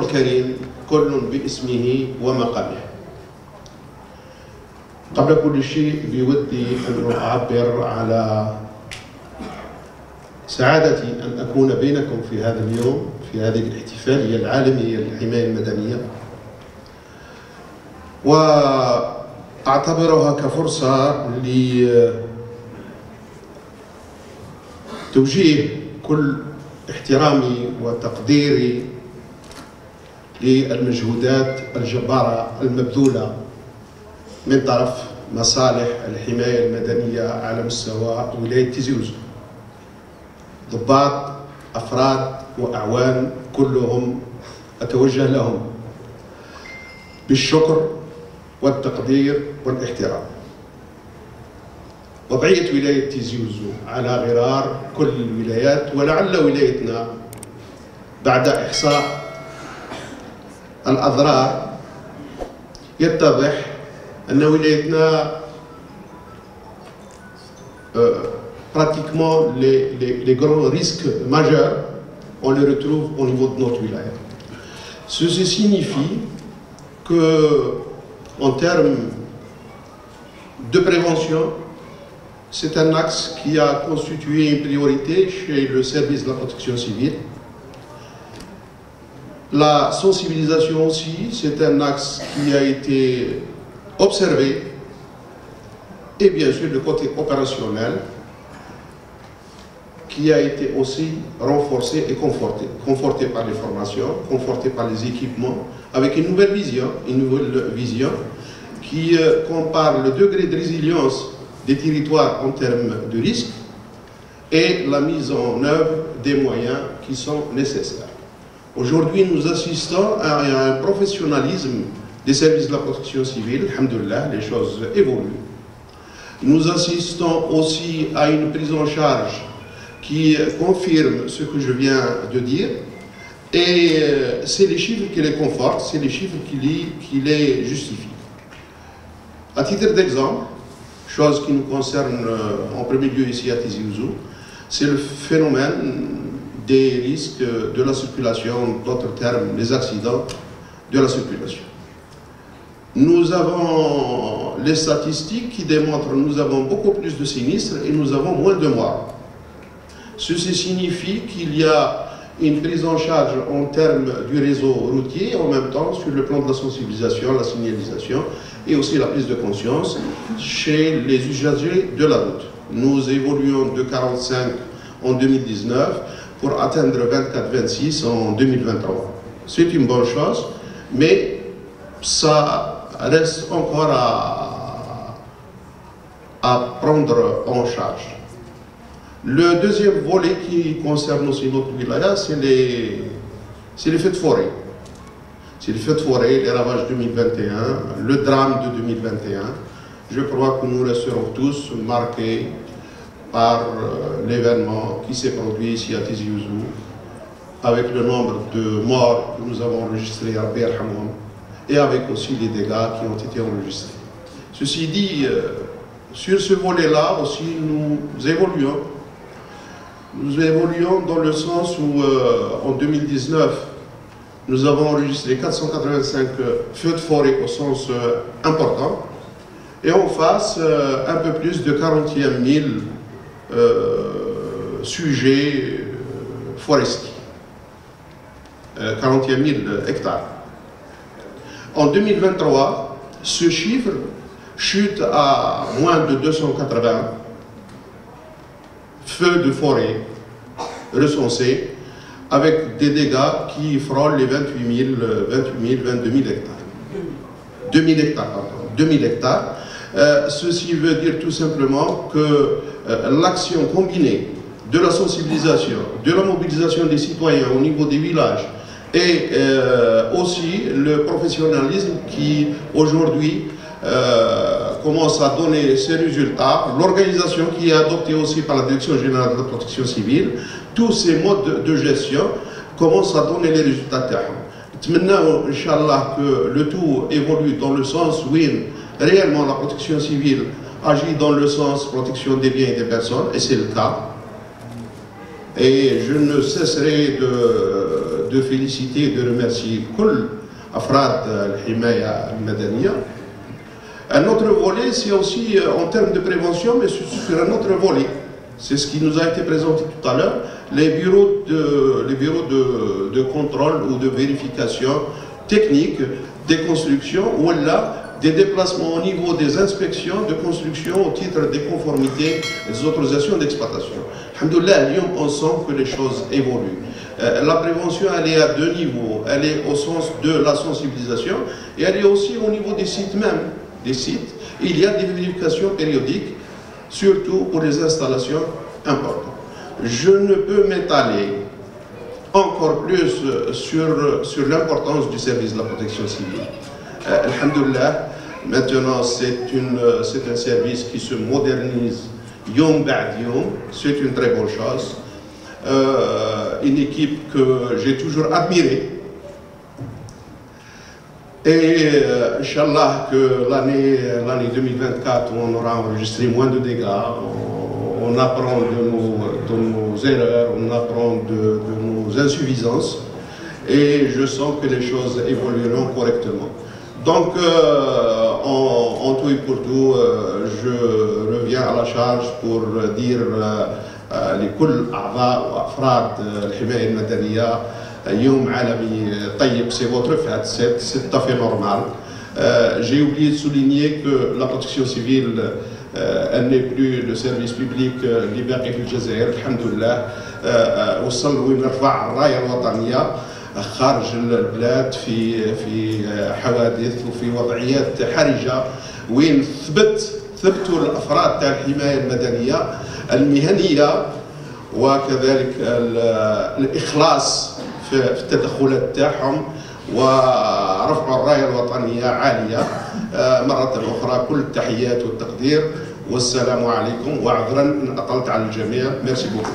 الكريم كل باسمه ومقامه. قبل كل شيء بودي أن أعبر على سعادتي أن أكون بينكم في هذا اليوم، في هذه الاحتفالية العالمية للحماية المدنية، وأعتبرها كفرصة لتوجيه كل احترامي وتقديري للمجهودات الجبارة المبذولة من طرف مصالح الحماية المدنية على مستوى ولاية تيزي وزو. ضباط، أفراد وأعوان كلهم أتوجه لهم بالشكر والتقدير والاحترام. وضعية ولاية تيزي وزو على غرار كل الولايات، ولعل ولايتنا بعد إحصاء الأضرار يتضح أن ولايتنا pratiquement les grands risques majeurs, on les retrouve au niveau de notre wilaya. Ceci signifie que, en termes de prévention, c'est un axe qui a constitué une priorité chez le service de la protection civile. La sensibilisation aussi, c'est un axe qui a été observé, et bien sûr le côté opérationnel qui a été aussi renforcé et conforté par les formations, conforté par les équipements, avec une nouvelle vision qui compare le degré de résilience des territoires en termes de risque et la mise en œuvre des moyens qui sont nécessaires. Aujourd'hui, nous assistons à un professionnalisme des services de la protection civile. Alhamdoulilah, les choses évoluent. Nous assistons aussi à une prise en charge qui confirme ce que je viens de dire, et c'est les chiffres qui les confortent, c'est les chiffres qui les justifient. À titre d'exemple, chose qui nous concerne en premier lieu ici à Tizi Ouzou, c'est le phénomène des risques de la circulation, d'autres termes, les accidents de la circulation. Nous avons les statistiques qui démontrent que nous avons beaucoup plus de sinistres et nous avons moins de morts. Ceci signifie qu'il y a une prise en charge en termes du réseau routier, en même temps sur le plan de la sensibilisation, la signalisation et aussi la prise de conscience chez les usagers de la route. Nous évoluons de 45 en 2019 pour atteindre 24-26 en 2023. C'est une bonne chose, mais ça reste encore à prendre en charge. Le deuxième volet qui concerne aussi notre wilaya, c'est les feux de forêt. C'est les feux de forêt, les ravages 2021, le drame de 2021. Je crois que nous resterons tous marqués par l'événement qui s'est produit ici à Tizi Ouzou, avec le nombre de morts que nous avons enregistrés à Rabbi Yarhamoum, et avec aussi les dégâts qui ont été enregistrés. Ceci dit, sur ce volet-là aussi, nous évoluons. Nous évoluons dans le sens où, en 2019, nous avons enregistré 485 feux de forêt au sens important, et en face, un peu plus de 41 000 sujets forestiers, 41 000 hectares. En 2023, ce chiffre chute à moins de 280 feux de forêt recensés, avec des dégâts qui frôlent les 22 000 hectares. 2000 hectares, pardon. 2000 hectares. Ceci veut dire tout simplement que l'action combinée de la sensibilisation, de la mobilisation des citoyens au niveau des villages et aussi le professionnalisme qui aujourd'hui commence à donner ses résultats, l'organisation qui est adoptée aussi par la Direction générale de la protection civile, tous ces modes de gestion commencent à donner les résultats termes. Maintenant, Inch'Allah, que le tout évolue dans le sens où réellement la protection civile agit dans le sens protection des biens et des personnes, et c'est le cas. Et je ne cesserai de féliciter et de remercier كل أفراد الحماية المدنية. Un autre volet, c'est aussi en termes de prévention, mais sur un autre volet. C'est ce qui nous a été présenté tout à l'heure, les bureaux de contrôle ou de vérification technique des constructions, ou là, des déplacements au niveau des inspections de construction au titre des conformités et des autorisations d'exploitation. Alhamdoulilah, on sent que les choses évoluent. La prévention, elle est à deux niveaux. Elle est au sens de la sensibilisation et elle est aussi au niveau des sites même. Des sites, il y a des vérifications périodiques, surtout pour les installations importantes. Je ne peux m'étaler encore plus sur l'importance du service de la protection civile. Alhamdoulilah, maintenant c'est un service qui se modernise yom ba'd yom, c'est une très bonne chose. Une équipe que j'ai toujours admirée. Et Inch'Allah que l'année 2024, on aura enregistré moins de dégâts, on apprend de nos erreurs, on apprend de nos insuffisances, et je sens que les choses évolueront correctement. Donc, en tout et pour tout, je reviens à la charge pour dire لكل أعضاء وأفراد الحماية المدنية يوم عالمي طيب, c'est votre fête, c'est tout à fait normal. J'ai oublié de souligner que la protection civile, elle n'est plus le service public اللي باقي في الجزائر الحمد لله. وصل ونرفع الراية الوطنية خارج البلاد في حوادث وفي وضعيات حرجة وين ثبتوا الأفراد تاع الحماية المدنية المهنية وكذلك الإخلاص في التدخلات تاعهم ورفعوا الراية الوطنية عالية. مرة أخرى كل التحيات والتقدير والسلام عليكم وعذرا إن أطلت على الجميع. ميرسي بوكو.